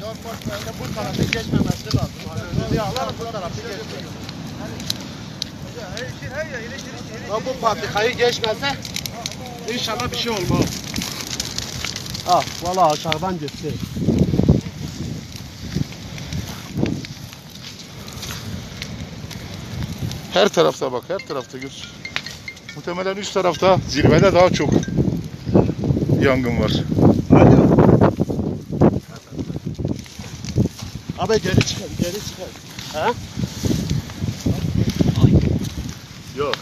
Bu tarafı geçmemesi lazım. Yağlar bu tarafı geçmiyor. Bu patikayı geçmese inşallah bir şey olmaz. Ah, valla aşağıdan gitti. Her tarafta bak, her tarafta gör. Muhtemelen üst tarafta, zirvede daha çok yangın var. Hadi. Abi geri çıkar, geri çıkar. Ha? Yok.